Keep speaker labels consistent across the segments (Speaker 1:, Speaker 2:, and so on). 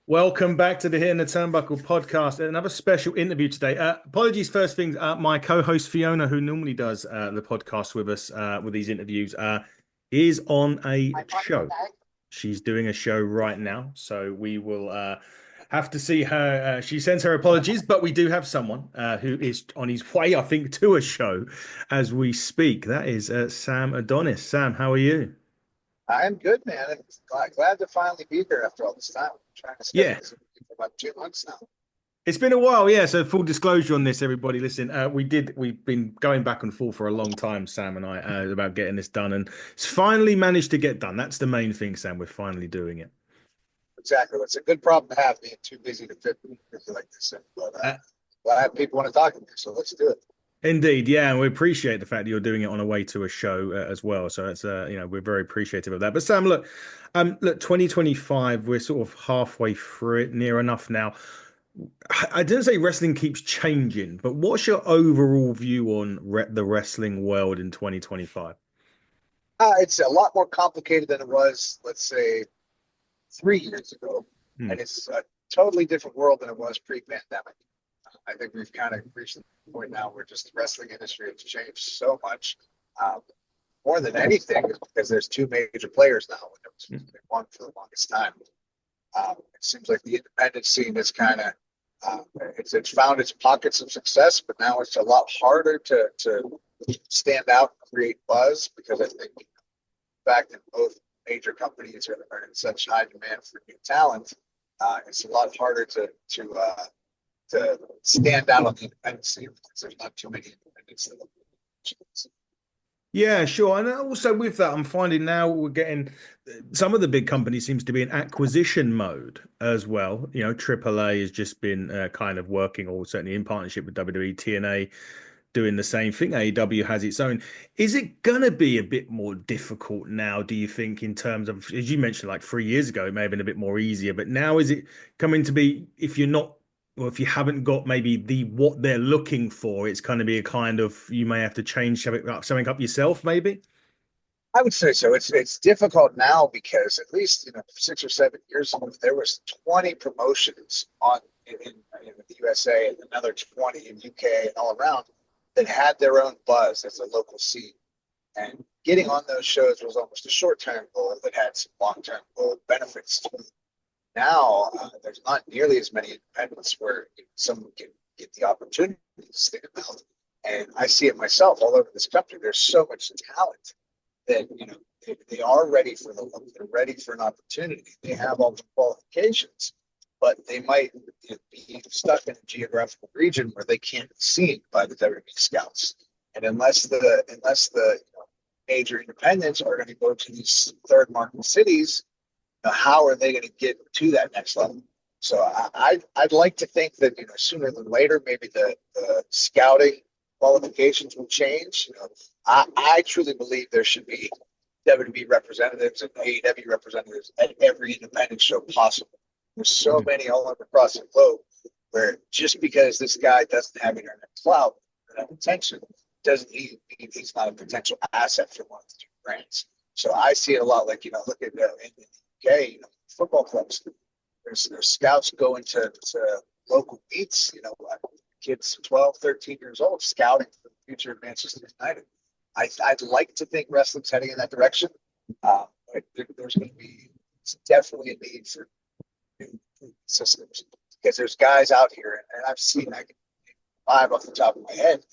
Speaker 1: Welcome back to the Hit and the Turnbuckle podcast. Another special interview today. Apologies, first things. My co-host Fiona, who normally does the podcast with us with these interviews, is on a show. She's doing a show right now, so we will have to see her. She sends her apologies, but we do have someone who is on his way, I think, to a show as we speak. That is Sam Adonis. Sam, how are you?
Speaker 2: I'm good, man. And glad to finally be here after all this time. I'm trying to schedule
Speaker 1: Yeah.
Speaker 2: this for about 2 months now.
Speaker 1: It's been a while, yeah. So full disclosure on this, everybody, listen, we've been going back and forth for a long time, Sam and I, about getting this done, and it's finally managed to get done. That's the main thing, Sam. We're finally doing it.
Speaker 2: Exactly. It's a good problem to have, being too busy to fit busy like this. But
Speaker 1: Uh,
Speaker 2: glad people want to talk to me, so let's do it.
Speaker 1: Indeed, yeah, and we appreciate the fact that you're doing it on a way to a show as well. So it's we're very appreciative of that. But Sam, look, 2025, we're sort of halfway through it, near enough now. I didn't say wrestling keeps changing, but what's your overall view on the wrestling world in 2025?
Speaker 2: It's a lot more complicated than it was, let's say, 3 years ago.
Speaker 1: Hmm.
Speaker 2: And it's a totally different world than it was pre-pandemic. I think we've kind of reached the point now where just the wrestling industry has changed so much. Um, More than anything, is because there's two major players now, and it was one for the longest time. It seems like the independent scene is kind of it's found its pockets of success, but now it's a lot harder to stand out and create buzz because I think the fact that both major companies are in such high demand for new talent, it's a lot harder to stand out on the independent scene because there's not too many independents.
Speaker 1: Yeah, sure. And also with that, I'm finding now we're getting some of the big companies seems to be in acquisition mode as well. You know, AAA has just been kind of working, or certainly in partnership with WWE, TNA doing the same thing. AEW has its own. Is it gonna be a bit more difficult now, do you think, in terms of, as you mentioned, like 3 years ago, it may have been a bit more easier, but now is it coming to be, if you're not, or if you haven't got maybe the what they're looking for, it's going to be a kind of, you may have to change something up yourself, maybe?
Speaker 2: I would say so. It's difficult now because at least 6 or 7 years ago there was 20 promotions in the USA and another 20 in UK and all around that had their own buzz as a local scene. And getting on those shows was almost a short-term goal that had some long-term goal benefits to it. Now there's not nearly as many independents where someone can get the opportunity to stand out. And I see it myself all over this country. There's so much talent that they are ready for the look. They're ready for an opportunity. They have all the qualifications, but they might be stuck in a geographical region where they can't be seen by the WWE scouts. And unless the major independents are going to go to these third market cities, how are they going to get to that next level? So I'd like to think that sooner than later, maybe the scouting qualifications will change. I truly believe there should be WWE representatives and AEW representatives at every independent show possible. There's so many all over across the globe where just because this guy doesn't have internet clout or attention doesn't mean he's not a potential asset for one of the two brands. So I see it a lot like, look at in the UK, football clubs. There's scouts going to local meets, kids 12, 13 years old scouting for the future of Manchester United. I'd like to think wrestling's heading in that direction. There's going to be definitely a need for new systems because there's guys out here, and I can name five off the top of my head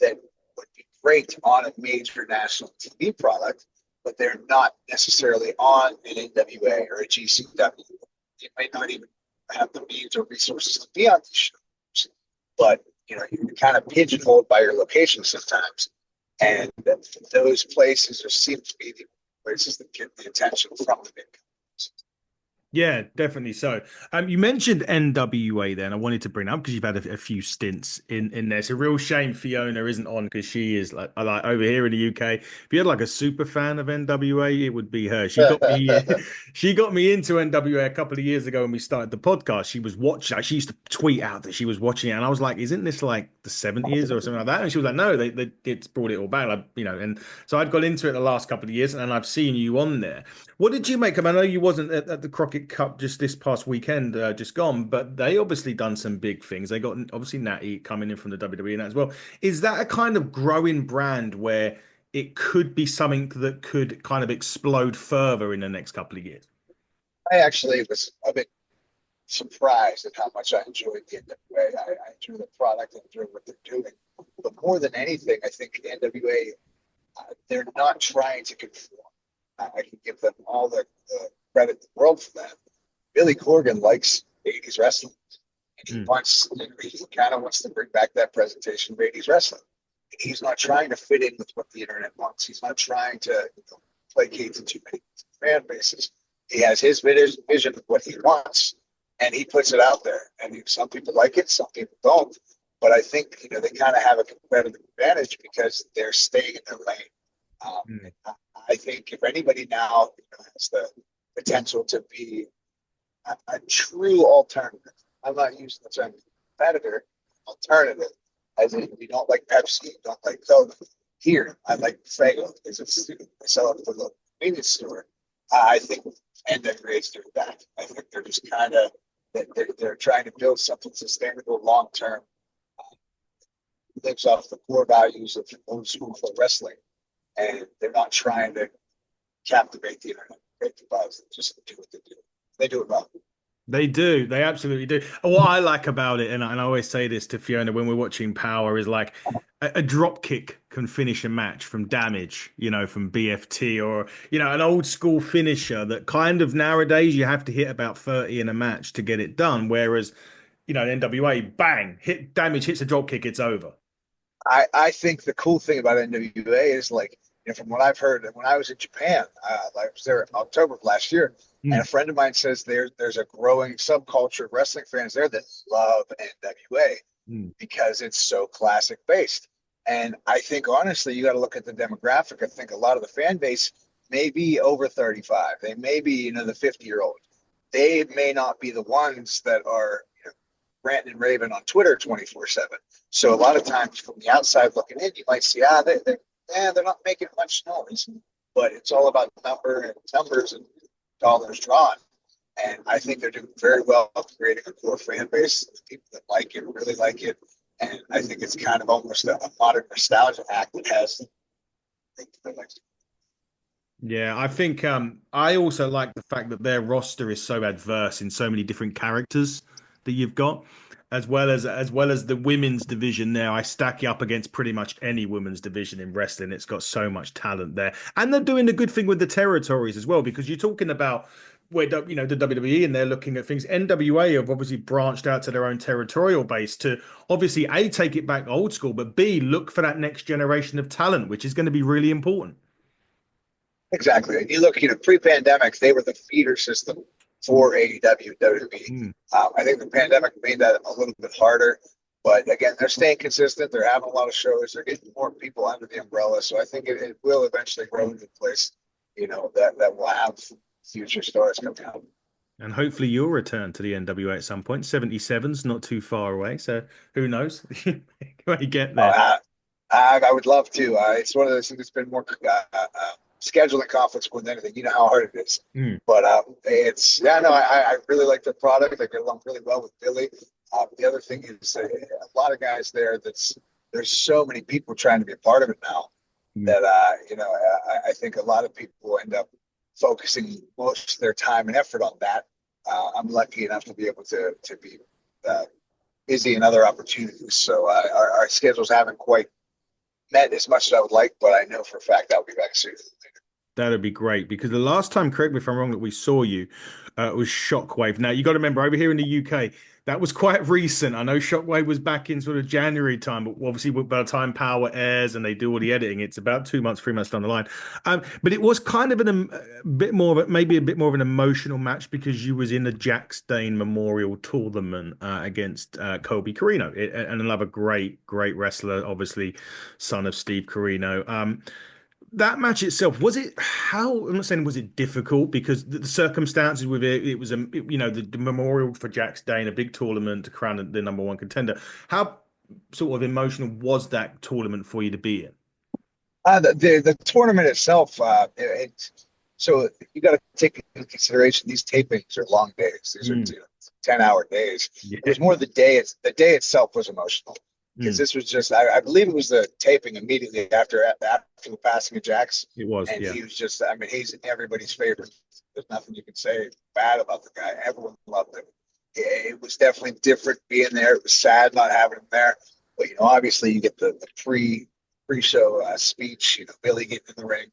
Speaker 2: that would be great on a major national TV product, but they're not necessarily on an NWA or a GCW. They might not even have the means or resources to be on these shows, but you're kind of pigeonholed by your location sometimes, and those places seem to be the places that get the attention from the big companies.
Speaker 1: Yeah, definitely so. You mentioned NWA then. I wanted to bring up because you've had a few stints in there. It's a real shame Fiona isn't on because she is like over here in the UK. If you had like a super fan of NWA, it would be her. She got me she got me into NWA a couple of years ago when we started the podcast. She was watching, she used to tweet out that she was watching it, and I was like, isn't this like the 70s or something like that? And she was like, no, they it's brought it all back. Like, and so I'd got into it the last couple of years and I've seen you on there. What did you make of? I know you wasn't at the Crockett Atlantic Cup just this past weekend, just gone, but they obviously done some big things. They got obviously Natty coming in from the WWE and that as well. Is that a kind of growing brand where it could be something that could kind of explode further in the next couple of years?
Speaker 2: I actually was a bit surprised at how much I enjoyed the NWA. I enjoy the product, I enjoy what they're doing. But more than anything, I think the NWA, they're not trying to conform. I can give them all the credit in the world for that. Billy Corgan likes 80s wrestling. And he
Speaker 1: Mm,
Speaker 2: wants, he kind of wants to bring back that presentation of 80s wrestling. He's not trying to fit in with what the internet wants. He's not trying to placate to too many fan bases. He has his vision of what he wants, and he puts it out there. And some people like it, some people don't. But I think they kind of have a competitive advantage because they're staying in their lane.
Speaker 1: mm.
Speaker 2: I think if anybody now has the potential to be a true alternative, I'm not using the term competitor, alternative, as in you don't like Pepsi, you don't like Coke. Here, I like Fago because it's I sell it for the convenience store. I think NWA is doing that. I think they're just kind of they're trying to build something sustainable long term, lives off the core values of old school pro wrestling, and they're not trying to captivate the internet, create the buzz. They just do what they do. They do it well.
Speaker 1: They do. They absolutely do. And what I like about it, and I always say this to Fiona when we're watching Power, is like a drop kick can finish a match from Damage, from BFT, or, an old school finisher that kind of nowadays you have to hit about 30 in a match to get it done. Whereas, NWA, bang, hit Damage, hits a drop kick, it's over.
Speaker 2: I think the cool thing about NWA is like, from what I've heard, when I was in Japan, I was there in October of last year, and a friend of mine says there's a growing subculture of wrestling fans there that love NWA
Speaker 1: Mm.
Speaker 2: because it's so classic based. And I think honestly, you got to look at the demographic. I think a lot of the fan base may be over 35. They may be, the 50-year-old. They may not be the ones that are ranting and raving on Twitter 24/7. So a lot of times from the outside looking in, you might see, they're not making much noise, but it's all about numbers and dollars drawn. And I think they're doing very well creating a core fan base, the people that like it, really like it. And I think it's kind of almost a modern nostalgia act that has things that like.
Speaker 1: Yeah, I think I also like the fact that their roster is so adverse in so many different characters that you've got, as well as the women's division there. I stack you up against pretty much any women's division in wrestling. It's got so much talent there, and they're doing a good thing with the territories as well because you're talking about where the WWE and they're looking at things. NWA have obviously branched out to their own territorial base to obviously A, take it back old school, but B, look for that next generation of talent, which is going to be really important.
Speaker 2: Exactly. And you look, pre-pandemic, they were the feeder system for AEW, WWE.
Speaker 1: Mm.
Speaker 2: I think the pandemic made that a little bit harder. But again, they're staying consistent. They're having a lot of shows. They're getting more people under the umbrella. So I think it will eventually grow into a place, that will have future stars coming out.
Speaker 1: And hopefully you'll return to the NWA at some point. 77's not too far away, so who knows? When you get there.
Speaker 2: I would love to. It's one of those things that's been more scheduling conflicts more than anything. You know how hard it is.
Speaker 1: Mm.
Speaker 2: But I really like the product. I get along really well with Billy. The other thing is a lot of guys there. There's so many people trying to be a part of it now that I think a lot of people end up focusing most of their time and effort on that. I'm lucky enough to be able to be busy in other opportunities. So our schedules haven't quite met as much as I would like, but I know for a fact I'll be back soon.
Speaker 1: That'd be great because the last time, correct me if I'm wrong, that we saw you was Shockwave. Now you got to remember over here in the UK, that was quite recent. I know Shockwave was back in sort of January time, but obviously by the time Power airs and they do all the editing, it's about 2 months, 3 months down the line. But it was kind of a bit more of maybe a bit more of an emotional match because you was in the Jack Dane Memorial Tournament against Colby Carino and another great wrestler, obviously son of Steve Carino. That match itself, I'm not saying was it difficult because the circumstances with it was the memorial for Jack Dane, a big tournament to crown the number one contender. How sort of emotional was that tournament for you to be in?
Speaker 2: The tournament itself, it's So you got to take into consideration these tapings are long days. These are
Speaker 1: Mm,
Speaker 2: 10-hour days. It
Speaker 1: yeah.
Speaker 2: was more the day. The day itself was emotional because
Speaker 1: Mm,
Speaker 2: this was just. I believe it was the taping immediately after the passing of Jax,
Speaker 1: it was,
Speaker 2: and
Speaker 1: yeah.
Speaker 2: he was just. I mean, he's everybody's favorite. There's nothing you can say bad about the guy. Everyone loved him. It was definitely different being there. It was sad not having him there, but obviously you get the pre-show speech. Billy getting in the ring.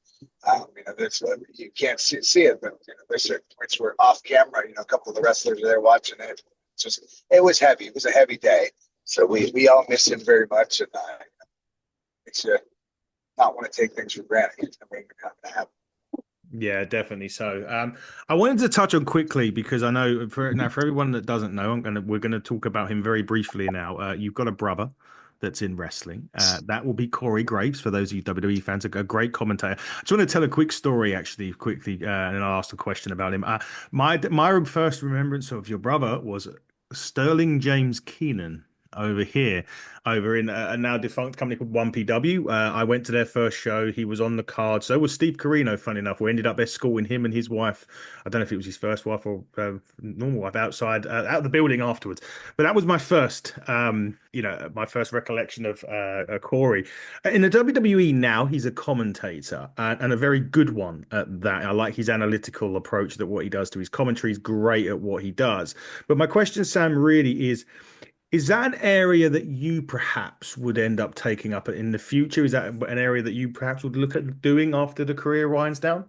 Speaker 2: That's you can't see it, but there's certain points where off camera, a couple of the wrestlers are there watching it. It was heavy. It was a heavy day, so we all miss him very much, and it's not want to take things for granted. I mean, we're not going to have.
Speaker 1: Yeah, definitely so. I wanted to touch on quickly because I know for everyone that doesn't know, we're gonna talk about him very briefly now. You've got a brother that's in wrestling. That will be Corey Graves for those of you WWE fans, a great commentator. I just want to tell a quick story actually quickly, and I'll ask a question about him. My first remembrance of your brother was Sterling James Keenan over here, over in a now defunct company called 1PW. I went to their first show. He was on the card. So was Steve Carino, funny enough. We ended up escorting him and his wife. I don't know if it was his first wife or normal wife outside, out of the building afterwards. But that was my first, my first recollection of Corey. In the WWE now, he's a commentator and a very good one at that. I like his analytical approach that what he does to his commentary is great at what he does. But my question, Sam, really is that an area that you perhaps would end up taking up in the future? Is that an area that you perhaps would look at doing after the career winds down?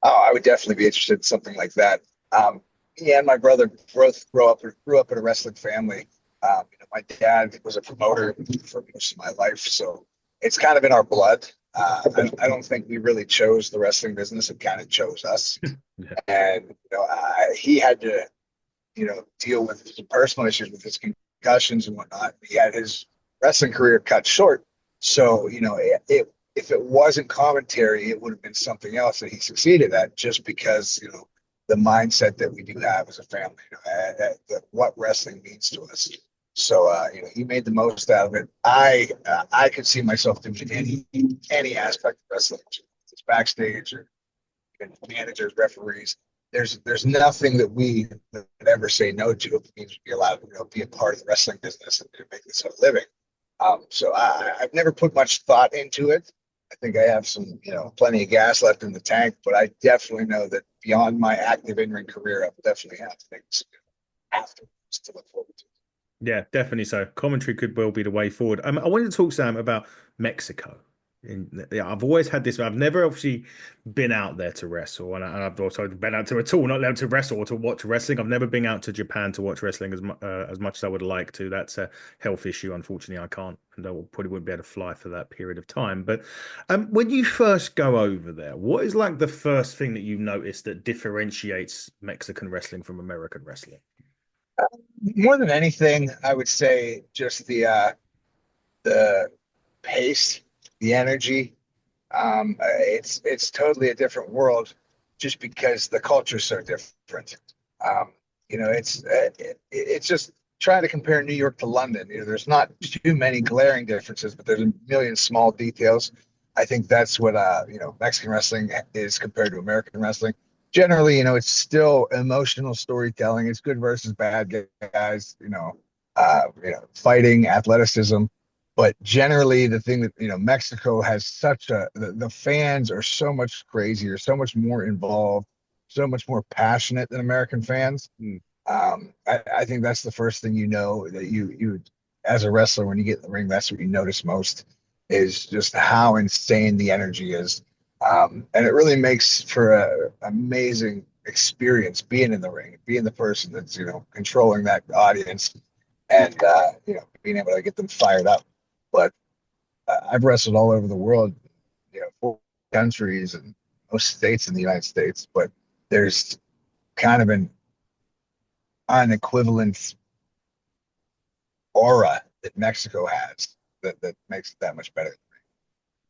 Speaker 2: Oh, I would definitely be interested in something like that. Yeah, and my brother both grew up in a wrestling family. My dad was a promoter for most of my life, so it's kind of in our blood. I don't think we really chose the wrestling business; it kind of chose us.
Speaker 1: Yeah.
Speaker 2: And he had to, deal with some personal issues with his concussions and whatnot. He had his wrestling career cut short, so if it wasn't commentary, it would have been something else that he succeeded at, just because the mindset that we do have as a family, what wrestling means to us. So he made the most out of it. I could see myself doing any aspect of wrestling, it's backstage or even managers, referees. There's nothing that we would ever say no to if it means be allowed to be a part of the wrestling business and make this a living. So I've never put much thought into it. I think I have some, plenty of gas left in the tank, but I definitely know that beyond my active in-ring career, I'll definitely have things afterwards to look forward to.
Speaker 1: Yeah, definitely so. Commentary could well be the way forward. I wanted to talk, Sam, about Mexico. Yeah, I've always had this. I've never obviously been out there to wrestle, and I've also been out to a tour, not allowed to wrestle or to watch wrestling. I've never been out to Japan to watch wrestling as much as I would like to. That's a health issue. Unfortunately, I can't, and I probably wouldn't be able to fly for that period of time. But when you first go over there, what is like the first thing that you notice that differentiates Mexican wrestling from American wrestling?
Speaker 2: More than anything, I would say just the pace, the energy. It's totally a different world, just because the culture is so different. It's just trying to compare New York to London. There's not too many glaring differences, but there's a million small details. I think that's what Mexican wrestling is compared to American wrestling. Generally, it's still emotional storytelling. It's good versus bad guys. Fighting, athleticism, but generally, the thing that Mexico has such the fans are so much crazier, so much more involved, so much more passionate than American fans.
Speaker 1: Mm.
Speaker 2: I think that's the first thing that you as a wrestler, when you get in the ring, that's what you notice most, is just how insane the energy is. And it really makes for a amazing experience being in the ring, being the person that's controlling that audience, and being able to get them fired up. But I've wrestled all over the world, 4 countries and most states in the United States. But there's kind of an unequivalent aura that Mexico has that makes it that much better.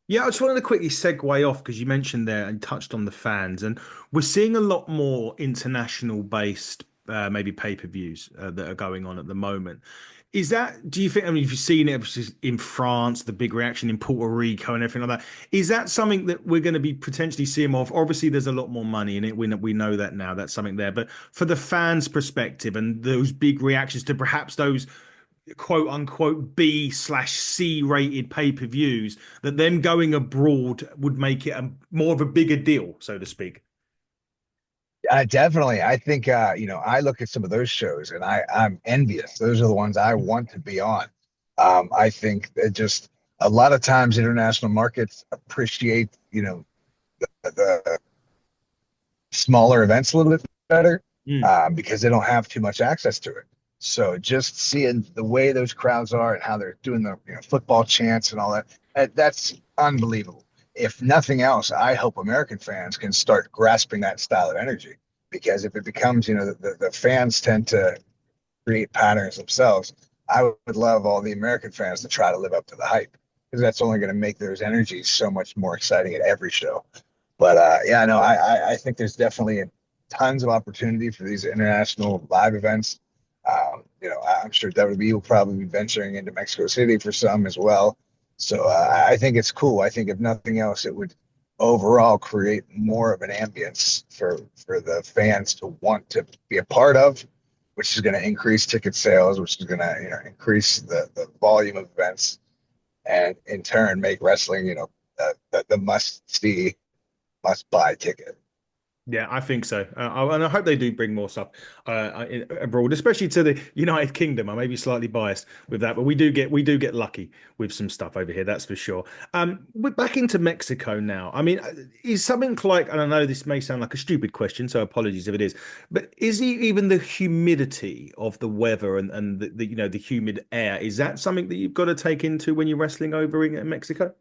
Speaker 1: Yeah, I just wanted to quickly segue off because you mentioned there and touched on the fans, and we're seeing a lot more international based, maybe pay-per-views that are going on at the moment. Is that, do you think, I mean, if you've seen it in France, the big reaction in Puerto Rico and everything like that, is that something that we're going to be potentially seeing more of? Obviously, there's a lot more money in it. We know that now. That's something there. But for the fans' perspective and those big reactions to perhaps those quote unquote B/C rated pay-per-views, that them going abroad would make it more of a bigger deal, so to speak.
Speaker 2: Definitely. I think, I look at some of those shows and I'm envious. Those are the ones I want to be on. I think that just a lot of times international markets appreciate, the smaller events a little bit better,
Speaker 1: Mm.
Speaker 2: because they don't have too much access to it. So just seeing the way those crowds are and how they're doing the football chants and all that, that's unbelievable. If nothing else, I hope American fans can start grasping that style of energy, because if it becomes, the fans tend to create patterns themselves. I would love all the American fans to try to live up to the hype, because that's only going to make those energies so much more exciting at every show. But yeah, no, I think there's definitely tons of opportunity for these international live events. I'm sure WWE will probably be venturing into Mexico City for some as well. So I think it's cool. I think if nothing else, it would overall create more of an ambience for the fans to want to be a part of, which is going to increase ticket sales, which is going to increase the volume of events, and in turn make wrestling the must see, must buy ticket.
Speaker 1: Yeah, I think so, and I hope they do bring more stuff abroad, especially to the United Kingdom. I may be slightly biased with that, but we do get lucky with some stuff over here, that's for sure. We're back into Mexico now. I mean, is something like, and I know this may sound like a stupid question, so apologies if it is, but is even the humidity of the weather and the humid air, is that something that you've got to take into when you're wrestling over in Mexico?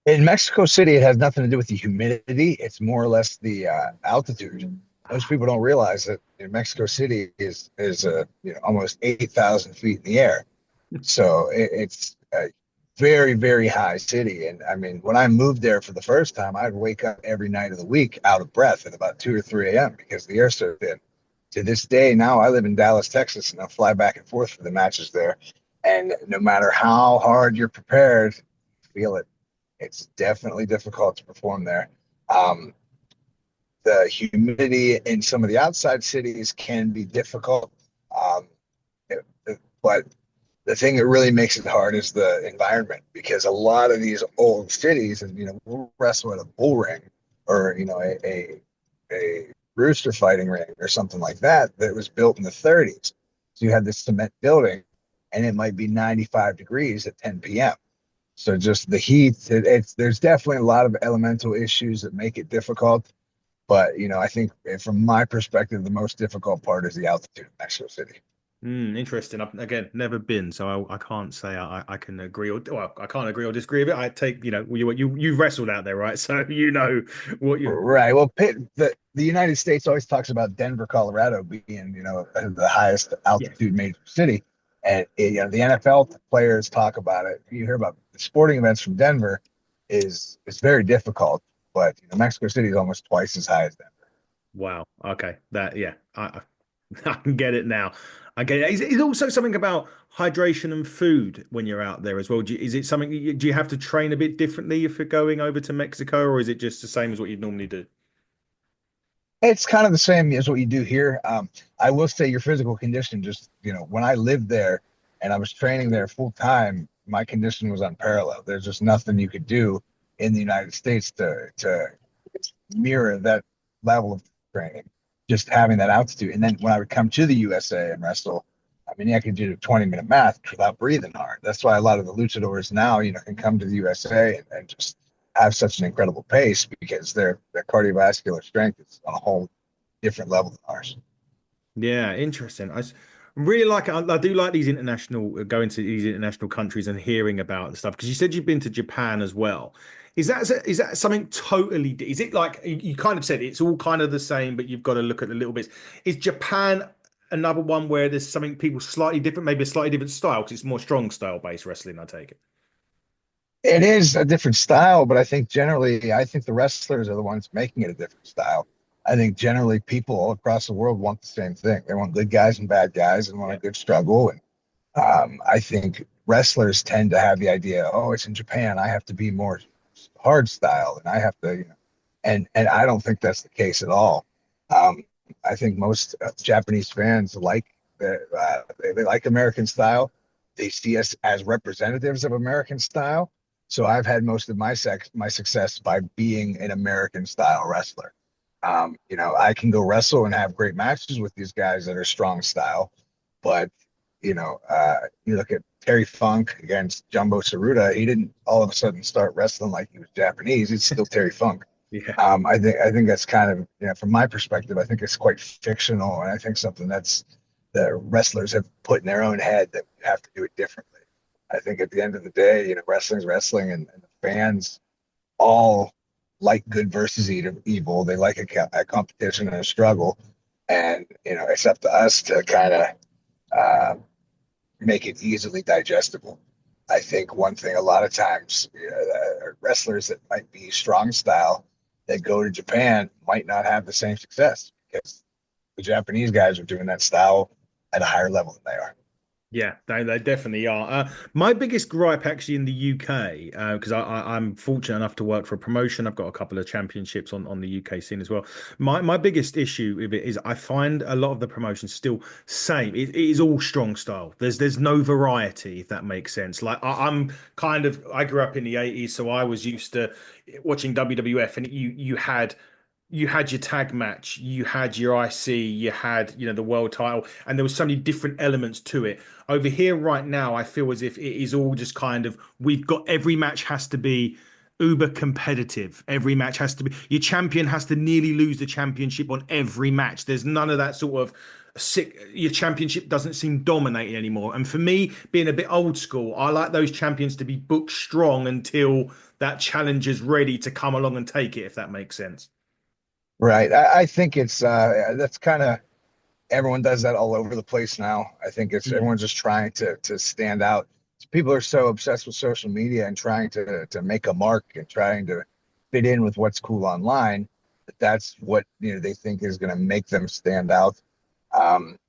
Speaker 2: In Mexico City, it has nothing to do with the humidity. It's more or less the altitude. Most people don't realize that Mexico City is almost 8,000 feet in the air. So it's a very, very high city. And I mean, when I moved there for the first time, I'd wake up every night of the week out of breath at about 2 or 3 a.m. because the air's so thin. To this day, now I live in Dallas, Texas, and I fly back and forth for the matches there. And no matter how hard you're prepared, feel it. It's definitely difficult to perform there. Um, the humidity in some of the outside cities can be difficult. Um, but the thing that really makes it hard is the environment, because a lot of these old cities, and we'll wrestle at a bull ring, or a rooster fighting ring or something like that was built in the 30s. So you had this cement building, and it might be 95 degrees at 10 p.m. So just the heat, there's definitely a lot of elemental issues that make it difficult. But I think from my perspective, the most difficult part is the altitude in Mexico City.
Speaker 1: Interesting. I've again never been, so I can't say I can agree or well, I can't agree or disagree with it. I take you've wrestled out there, right? So you know what you.
Speaker 2: Right. Well, the United States always talks about Denver, Colorado being, the highest
Speaker 1: Yeah.
Speaker 2: altitude major city. And, the NFL players talk about it. You hear about the sporting events from Denver is very difficult, but Mexico City is almost twice as high as Denver.
Speaker 1: Wow. Okay. That yeah. I can get it now. I get it. Is also something about hydration and food when you're out there as well? Is it something do you have to train a bit differently if you're going over to Mexico, or is it just the same as what you'd normally do?
Speaker 2: It's kind of the same as what you do here. I will say your physical condition, just, when I lived there and I was training there full time, my condition was unparalleled. There's just nothing you could do in the United States to mirror that level of training, just having that altitude. And then when I would come to the USA and wrestle, I mean, I could do 20-minute math without breathing hard. That's why a lot of the luchadors now, can come to the USA and just have such an incredible pace, because their cardiovascular strength is on a whole different level than ours.
Speaker 1: Yeah, interesting. Really like I do like these international going to these international countries and hearing about the stuff, because you said you've been to Japan as well. Is that something totally? Is it like you kind of said it's all kind of the same, but you've got to look at the little bits. Is Japan another one where there's something people slightly different, maybe a slightly different style because it's more strong style based wrestling? I take it.
Speaker 2: It is a different style, but I think generally, I think the wrestlers are the ones making it a different style. I think generally people all across the world want the same thing. They want good guys and bad guys and want a good struggle. And I think wrestlers tend to have the idea, oh, it's in Japan. I have to be more hard style and I have to, and I don't think that's the case at all. Um, I think most Japanese fans like they like American style. They see us as representatives of American style. So I've had most of my success by being an American style wrestler. I can go wrestle and have great matches with these guys that are strong style, but you look at Terry Funk against Jumbo Tsuruta. He didn't all of a sudden start wrestling like he was Japanese. He's still Terry Funk.
Speaker 1: Yeah.
Speaker 2: I think that's kind of, from my perspective, I think it's quite fictional, and I think something that's the wrestlers have put in their own head that you have to do it differently. I think at the end of the day, wrestling's wrestling, and the fans all like good versus evil. They like a competition and a struggle, and it's up to us to kind of uh, make it easily digestible. I think one thing a lot of times, wrestlers that might be strong style that go to Japan might not have the same success because the Japanese guys are doing that style at a higher level than they are.
Speaker 1: Yeah, they definitely are. My biggest gripe actually in the UK, because I'm fortunate enough to work for a promotion. I've got a couple of championships on the UK scene as well. My biggest issue with it is I find a lot of the promotions still same. It is all strong style. There's no variety, if that makes sense. Like I grew up in the 80s, so I was used to watching WWF, and you had your tag match, you had your IC, you had, the world title, and there was so many different elements to it. Over here right now, I feel as if it is all just kind of, we've got every match has to be uber competitive. Every match has to be, your champion has to nearly lose the championship on every match. There's none of that sort of sick, your championship doesn't seem dominating anymore. And for me, being a bit old school, I like those champions to be booked strong until that challenger's ready to come along and take it, if that makes sense.
Speaker 2: Right. I think it's that's kind of everyone does that all over the place now. I think it's
Speaker 1: Mm.
Speaker 2: everyone's just trying to stand out. People are so obsessed with social media and trying to make a mark and trying to fit in with what's cool online. That's what they think is going to make them stand out. Um,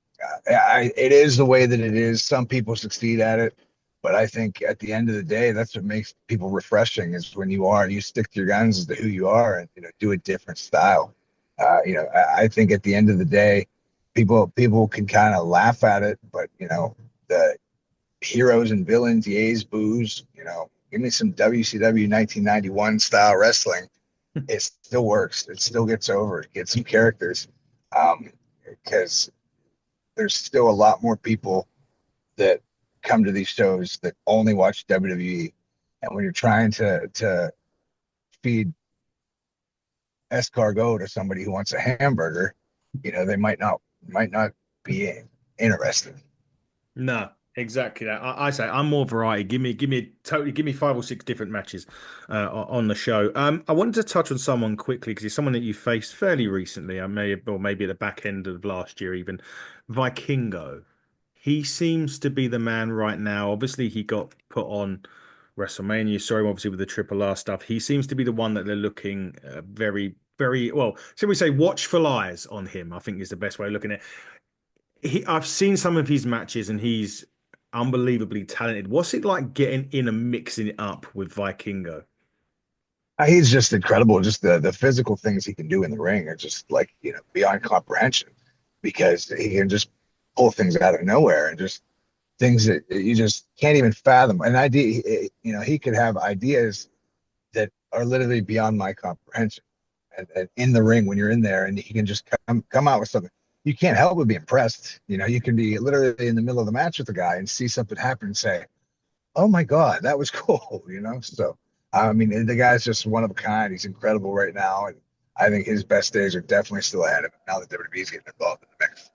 Speaker 2: it is the way that it is. Some people succeed at it, but I think at the end of the day, that's what makes people refreshing is when you stick to your guns as to who you are and do a different style. I think at the end of the day, people can kind of laugh at it, but the heroes and villains, yays, boos, give me some WCW 1991 style wrestling. It still works. It still gets over. It gets some characters. Because there's still a lot more people that come to these shows that only watch WWE. And when you're trying to feed escargot to somebody who wants a hamburger, they might not be interested.
Speaker 1: No, exactly that. I say I'm more variety. Give me 5 or 6 different matches on the show. I wanted to touch on someone quickly because he's someone that you faced fairly recently. I may have, or maybe at the back end of last year, even Vikingo. He seems to be the man right now. Obviously, he got put on WrestleMania. Sorry, obviously with the Triple R stuff. He seems to be the one that they're looking very, very well. Shall we say watchful eyes on him? I think is the best way of looking at it. I've seen some of his matches and he's unbelievably talented. What's it like getting in and mixing it up with Vikingo?
Speaker 2: He's just incredible. Just the physical things he can do in the ring are just like beyond comprehension because he can just pull things out of nowhere and just things that you just can't even fathom. An idea, he could have ideas that are literally beyond my comprehension. And in the ring, when you're in there, and he can just come out with something, you can't help but be impressed. You can be literally in the middle of the match with the guy and see something happen and say, "Oh my God, that was cool." So I mean, the guy's just one of a kind. He's incredible right now, and I think his best days are definitely still ahead of him now that WWE's getting involved in the mix.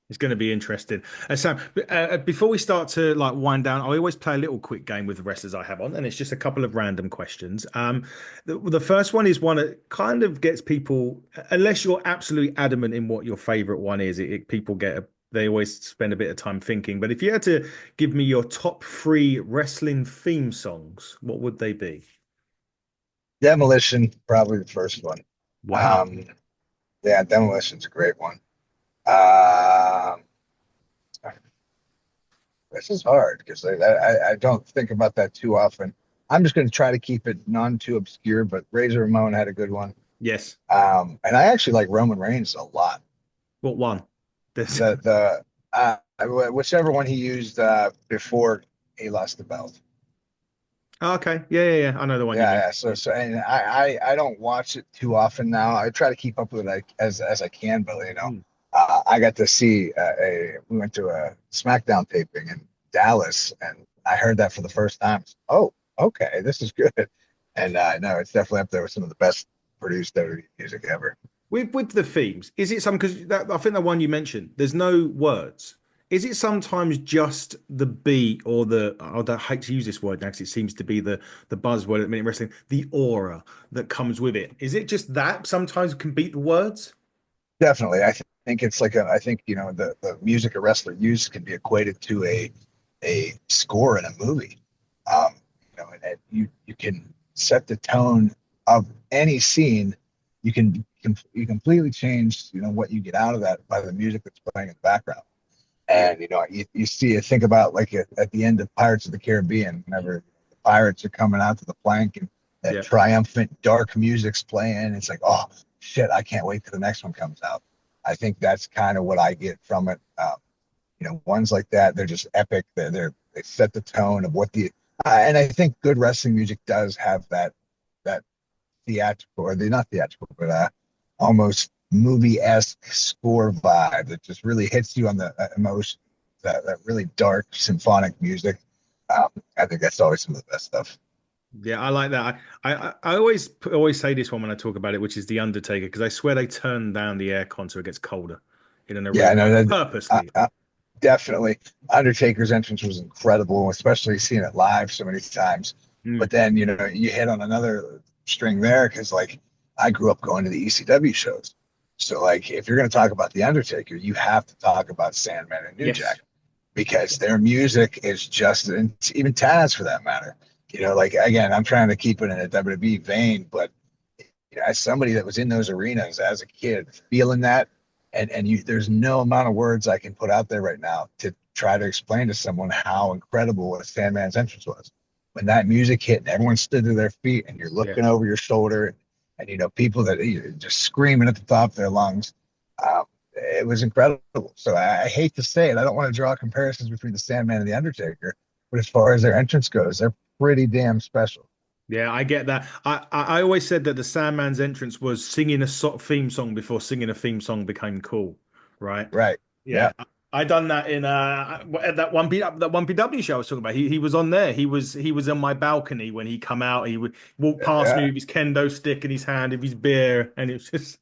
Speaker 1: It's going to be interesting. Sam, before we start to like wind down, I always play a little quick game with the wrestlers I have on, and it's just a couple of random questions. The first one is one that kind of gets people, unless you're absolutely adamant in what your favorite one is, people they always spend a bit of time thinking. But if you had to give me your top 3 wrestling theme songs, what would they be?
Speaker 2: Demolition, probably the first one.
Speaker 1: Wow.
Speaker 2: Um, Yeah, Demolition's a great one. Um, this is hard because I don't think about that too often. I'm just going to try to keep it none too obscure, but Razor Ramon had a good one.
Speaker 1: Yes.
Speaker 2: And I actually like Roman Reigns a lot.
Speaker 1: What one? This.
Speaker 2: The whichever one he used before he lost the belt.
Speaker 1: Oh, okay. Yeah, yeah, yeah. I know the one you
Speaker 2: Yeah,
Speaker 1: mean.
Speaker 2: yeah. So and I don't watch it too often now. I try to keep up with it like, as I can, but
Speaker 1: Hmm.
Speaker 2: I got to see we went to a SmackDown taping in Dallas, and I heard that for the first time. Oh, okay, this is good. And no, it's definitely up there with some of the best produced WWE music ever.
Speaker 1: With the themes, is it some because I think the one you mentioned, there's no words. Is it sometimes just the beat or I hate to use this word now because it seems to be the buzzword at the minute in wrestling, the aura that comes with it. Is it just that sometimes can beat the words?
Speaker 2: Definitely, think it's like I think the music a wrestler uses can be equated to a score in a movie. Um, and you can set the tone of any scene. You completely change what you get out of that by the music that's playing in the background.
Speaker 1: Yeah.
Speaker 2: And you see it. Think about like at the end of Pirates of the Caribbean, whenever the pirates are coming out to the plank and that
Speaker 1: Yeah.
Speaker 2: triumphant dark music's playing. It's like, oh shit, I can't wait till the next one comes out. I think that's kind of what I get from it. Ones like that, they're just epic. They set the tone of what the and I think good wrestling music does have that theatrical, or the not theatrical, but almost movie-esque score vibe that just really hits you on the emotion. That really dark symphonic music. I think that's always some of the best stuff.
Speaker 1: Yeah, I like that. I always say this one when I talk about it, which is the Undertaker, because I swear they turn down the aircon so it gets colder in an
Speaker 2: Yeah,
Speaker 1: arena
Speaker 2: no,
Speaker 1: purposely.
Speaker 2: definitely. Undertaker's entrance was incredible, especially seeing it live so many times.
Speaker 1: Mm.
Speaker 2: But then, you hit on another string there because, like, I grew up going to the ECW shows. So, like, if you're going to talk about The Undertaker, you have to talk about Sandman and New
Speaker 1: Yes.
Speaker 2: Jack because their music is just, and even Taz for that matter. Like, again, I'm trying to keep it in a WWE vein, but as somebody that was in those arenas as a kid, feeling that, and there's no amount of words I can put out there right now to try to explain to someone how incredible a Sandman's entrance was. When that music hit and everyone stood to their feet and you're
Speaker 1: Yeah.
Speaker 2: looking over your shoulder, and people that just screaming at the top of their lungs, it was incredible. So I hate to say it, I don't want to draw comparisons between the Sandman and the Undertaker, but as far as their entrance goes, they're pretty damn special.
Speaker 1: Yeah, I get that. I always said that the Sandman's entrance was singing a theme song before singing a theme song became cool, right?
Speaker 2: Right. Yeah.
Speaker 1: Yeah, I done that in at that one PW show I was talking about. He was on there. He was on my balcony when he come out. He would walk past me
Speaker 2: Yeah.
Speaker 1: with his kendo stick in his hand, with his beer, and it was just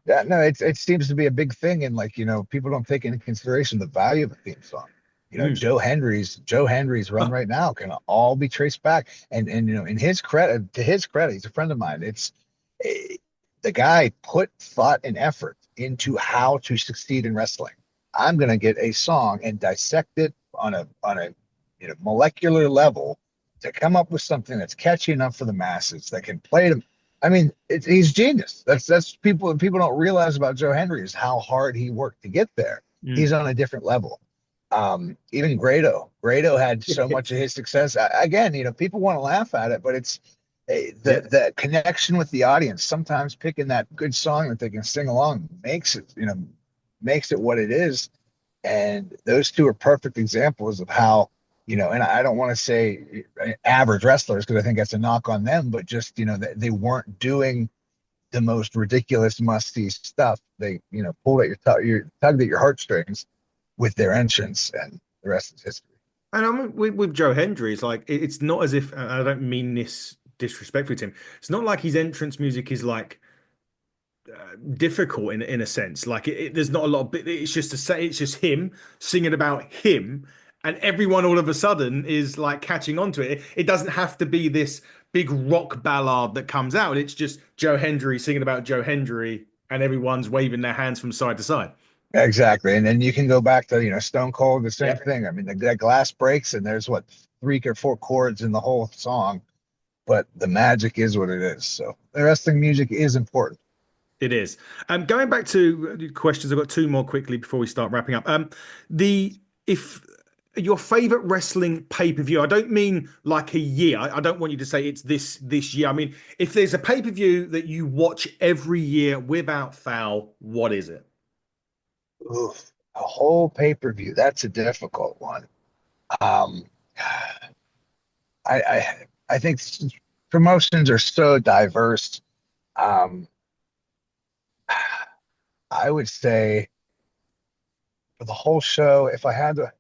Speaker 2: Yeah, no, it seems to be a big thing, and like people don't take into consideration the value of a theme song.
Speaker 1: Mm.
Speaker 2: Joe Hendry's run right now can all be traced back, and in his credit, he's a friend of mine. Eh, the guy put thought and effort into how to succeed in wrestling. I'm gonna get a song and dissect it on a molecular level to come up with something that's catchy enough for the masses that can play to. I mean, he's genius. That's people don't realize about Joe Henry is how hard he worked to get there. He's
Speaker 1: Mm.
Speaker 2: on a different level. Even Grado had so much of his success. Again, people want to laugh at it, but it's
Speaker 1: Yeah.
Speaker 2: the connection with the audience. Sometimes picking that good song that they can sing along makes it what it is. And those two are perfect examples of how, and I don't want to say average wrestlers because I think that's a knock on them, but just, they weren't doing the most ridiculous, must see stuff. They, pulled at tugged at your heartstrings with their entrance, and the rest is history.
Speaker 1: And I mean, with Joe Hendry, it's like it's not as if, and I don't mean this disrespectfully to him. It's not like his entrance music is like difficult in a sense. Like there's not a lot of it's just to say it's just him singing about him, and everyone all of a sudden is like catching on to it. It doesn't have to be this big rock ballad that comes out. It's just Joe Hendry singing about Joe Hendry, and everyone's waving their hands from side to side.
Speaker 2: Exactly. And then you can go back to, Stone Cold, the same
Speaker 1: Yep.
Speaker 2: thing. I mean, that glass breaks and there's what, three or four chords in the whole song, but the magic is what it is. So the wrestling music is important.
Speaker 1: It is. Going back to questions, I've got two more quickly before we start wrapping up. The if your favorite wrestling pay-per-view, I don't mean like a year. I don't want you to say it's this year. I mean, if there's a pay-per-view that you watch every year without fail, what is it?
Speaker 2: Oof, a whole pay-per-view. That's a difficult one. Um, I think promotions are so diverse. Um, I would say for the whole show, if I had to,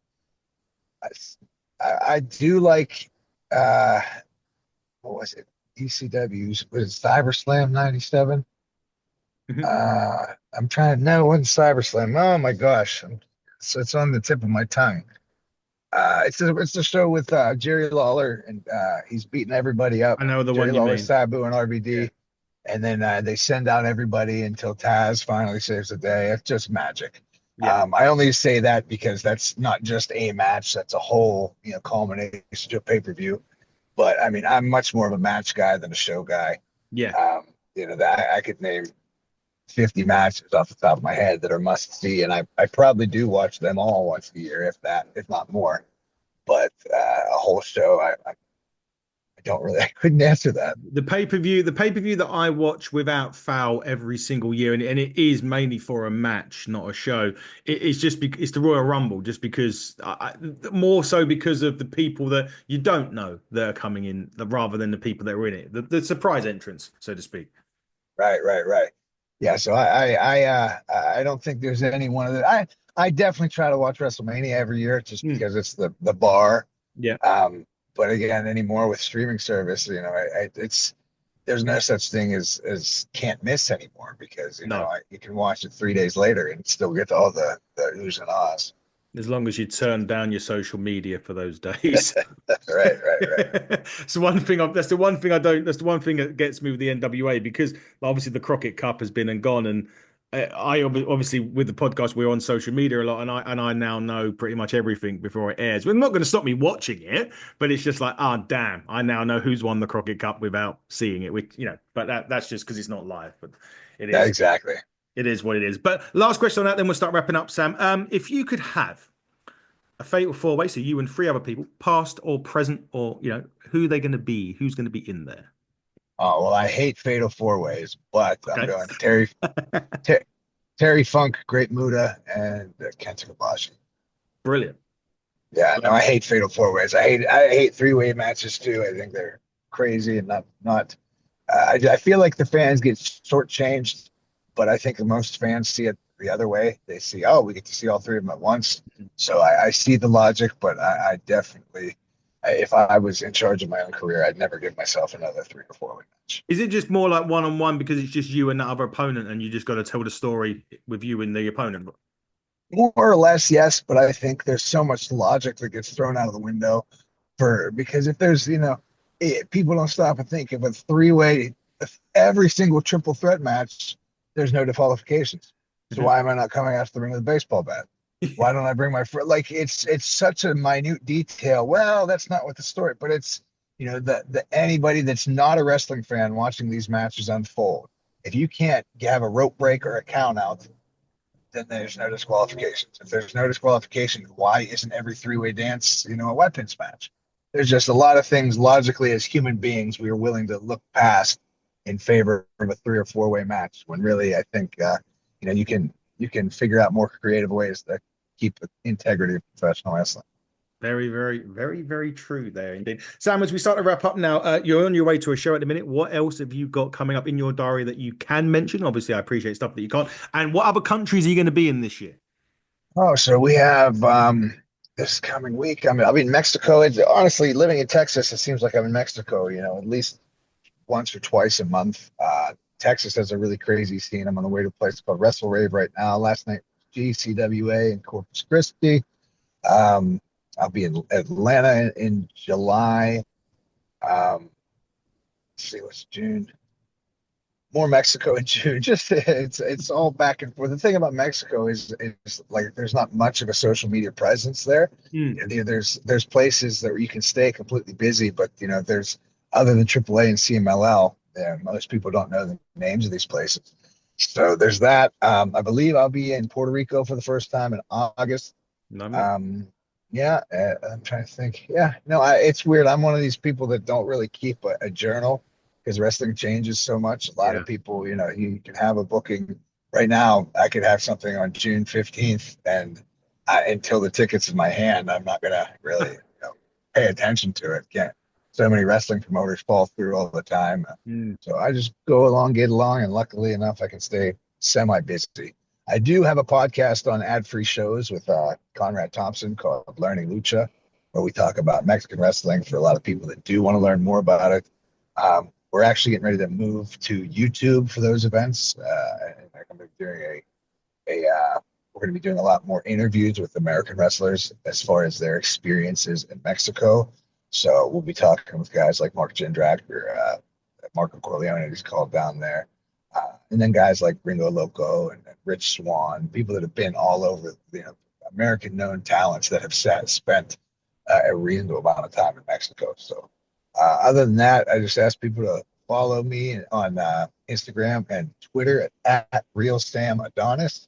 Speaker 2: I do like uh, what was it? ECW's was it CyberSlam '97?
Speaker 1: Mhm.
Speaker 2: I'm trying to know, it wasn't CyberSlam. Oh my gosh, so it's on the tip of my tongue. It's a show with Jerry Lawler, and he's beating everybody up.
Speaker 1: I know the
Speaker 2: Jerry
Speaker 1: one you
Speaker 2: Lawler,
Speaker 1: mean.
Speaker 2: Sabu, and
Speaker 1: Yeah.
Speaker 2: RVD, and then they send out everybody until Taz finally saves the day. It's just magic.
Speaker 1: Yeah.
Speaker 2: I only say that because that's not just a match; that's a whole, culmination to a pay-per-view. But I mean, I'm much more of a match guy than a show guy.
Speaker 1: Yeah.
Speaker 2: That I could name 50 matches off the top of my head that are must see, and I probably do watch them all once a year, if that, if not more. But a whole show, I don't really, I couldn't answer that.
Speaker 1: The pay-per-view that I watch without foul every single year, and it is mainly for a match, not a show. It's just it's the Royal Rumble, just because more so because of the people that you don't know that are coming in, rather than the people that are in it. The surprise entrance, so to speak.
Speaker 2: Right, right, right. Yeah, so I don't think there's any one of the. I definitely try to watch WrestleMania every year just
Speaker 1: Hmm.
Speaker 2: because it's the bar.
Speaker 1: Yeah.
Speaker 2: But again, anymore with streaming service, it's there's no such thing as can't miss anymore because
Speaker 1: No.
Speaker 2: you can watch it 3 days later and still get all the oohs and ahs.
Speaker 1: As long as you turn down your social media for those days.
Speaker 2: Right, right, right.
Speaker 1: It's one thing. That's the one thing I don't. That's the one thing that gets me with the NWA, because obviously the Crockett Cup has been and gone, and obviously with the podcast we're on social media a lot, and I now know pretty much everything before it airs. Well, not going to stop me watching it, but it's just like, ah, damn, I now know who's won the Crockett Cup without seeing it. Which, but that's just because it's not live. But it
Speaker 2: Yeah,
Speaker 1: is.
Speaker 2: exactly.
Speaker 1: It is what it is. But last question on that, then we'll start wrapping up, Sam. If you could have a fatal four way, so you and three other people, past or present, or who they're going to be, who's going to be in there.
Speaker 2: Oh well, I hate fatal four ways, but I'm
Speaker 1: Okay.
Speaker 2: going Ter- Terry Funk, Great Muda, and Kenta Kobashi.
Speaker 1: Brilliant.
Speaker 2: Yeah, no, I hate fatal four ways. I hate three-way matches too. I think they're crazy and not. I feel like the fans get shortchanged, but I think most fans see it the other way. They see, oh, we get to see all three of them at once. So I see the logic, but I definitely, if I was in charge of my own career, I'd never give myself another 3 or 4 way match.
Speaker 1: Is it just more like one on one because it's just you and that other opponent, and you just got to tell the story with you and the opponent?
Speaker 2: More or less, yes, but I think there's so much logic that gets thrown out of the window because if there's, people don't stop and think of a three-way, if every single triple threat match, there's no disqualifications. So
Speaker 1: Mhm.
Speaker 2: why am I not coming out to the ring with a baseball bat? Why don't I bring my friend? Like it's such a minute detail. Well, that's not what the story, but it's the anybody that's not a wrestling fan watching these matches unfold. If you can't have a rope break or a count out, then there's no disqualifications. If there's no disqualification, why isn't every three-way dance, a weapons match? There's just a lot of things logically as human beings we are willing to look past in favor of a 3 or 4 way match. When really, I think you can figure out more creative ways to keep the integrity of professional wrestling.
Speaker 1: Very, very, very, very true there indeed. Sam, as we start to wrap up now, you're on your way to a show at the minute. What else have you got coming up in your diary that you can mention? Obviously, I appreciate stuff that you can't. And what other countries are you going to be in this year?
Speaker 2: Oh, so we have this coming week. I mean, I'll be in Mexico. It's honestly living in Texas. It seems like I'm in Mexico. At least once or twice a month. Texas has a really crazy scene. I'm on the way to a place called Wrestle Rave right now. Last night was GCWA in Corpus Christi. Um, I'll be in Atlanta in July. Let's see what's June. More Mexico in June. Just it's all back and forth. The thing about Mexico is like there's not much of a social media presence there.
Speaker 1: Hmm.
Speaker 2: There's places that you can stay completely busy, but there's other than AAA and CMLL, most people don't know the names of these places. So there's that. I believe I'll be in Puerto Rico for the first time in August.
Speaker 1: No, mate.
Speaker 2: Um, yeah, I'm trying to think. Yeah, no, it's weird. I'm one of these people that don't really keep a journal because wrestling changes so much. A lot
Speaker 1: Yeah.
Speaker 2: of people, you can have a booking right now. I could have something on June 15th, and until the ticket's in my hand, I'm not gonna really, pay attention to it. Can't. So many wrestling promoters fall through all the time.
Speaker 1: Mm.
Speaker 2: So I just go along, get along, and luckily enough, I can stay semi busy. I do have a podcast on ad-free shows with Conrad Thompson called Learning Lucha, where we talk about Mexican wrestling for a lot of people that do want to learn more about it. We're actually getting ready to move to YouTube for those events. And I'm going to be doing we're going to be doing a lot more interviews with American wrestlers as far as their experiences in Mexico. So we'll be talking with guys like Mark Jindrak or Marco Corleone, who's called down there. And then guys like Ringo Loco and Rich Swan, people that have been all over, American known talents that have spent a reasonable amount of time in Mexico. So other than that, I just ask people to follow me on Instagram and Twitter at Real Sam Adonis.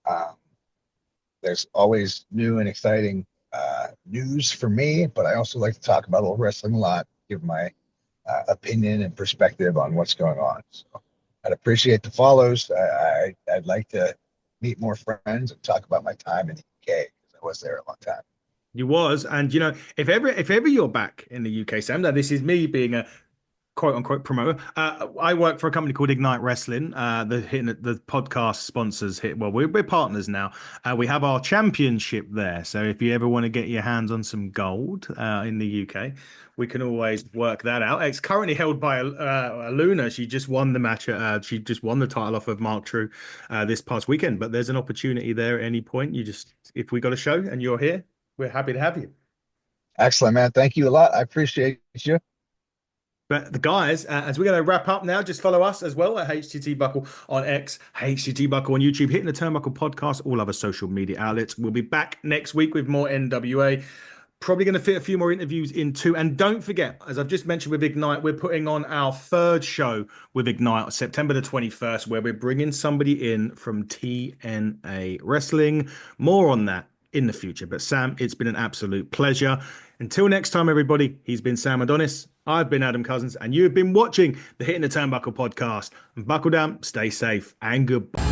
Speaker 2: Um, there's always new and exciting news for me, but I also like to talk about old wrestling a lot, give my opinion and perspective on what's going on. So I'd appreciate the follows. I'd like to meet more friends and talk about my time in the UK because I was there a long time.
Speaker 1: You was, and if ever you're back in the UK, Sam, now this is me being a quote unquote promoter. I work for a company called Ignite Wrestling. The podcast sponsors hit. Well, we're partners now. We have our championship there. So if you ever want to get your hands on some gold in the UK, we can always work that out. It's currently held by Luna. She just won the match. She just won the title off of Mark True this past weekend. But there's an opportunity there at any point. If we got a show and you're here, we're happy to have you.
Speaker 2: Excellent, man. Thank you a lot. I appreciate you.
Speaker 1: But the guys, as we're going to wrap up now, just follow us as well at HTT Buckle on X, HTT Buckle on YouTube, Hitting the Turnbuckle podcast, all other social media outlets. We'll be back next week with more NWA. Probably going to fit a few more interviews in too. And don't forget, as I've just mentioned with Ignite, we're putting on our third show with Ignite on September the 21st, where we're bringing somebody in from TNA Wrestling. More on that in the future. But Sam, it's been an absolute pleasure. Until next time, everybody, he's been Sam Adonis. I've been Adam Cousins, and you've been watching the Hitting the Turnbuckle podcast. And buckle down, stay safe, and goodbye.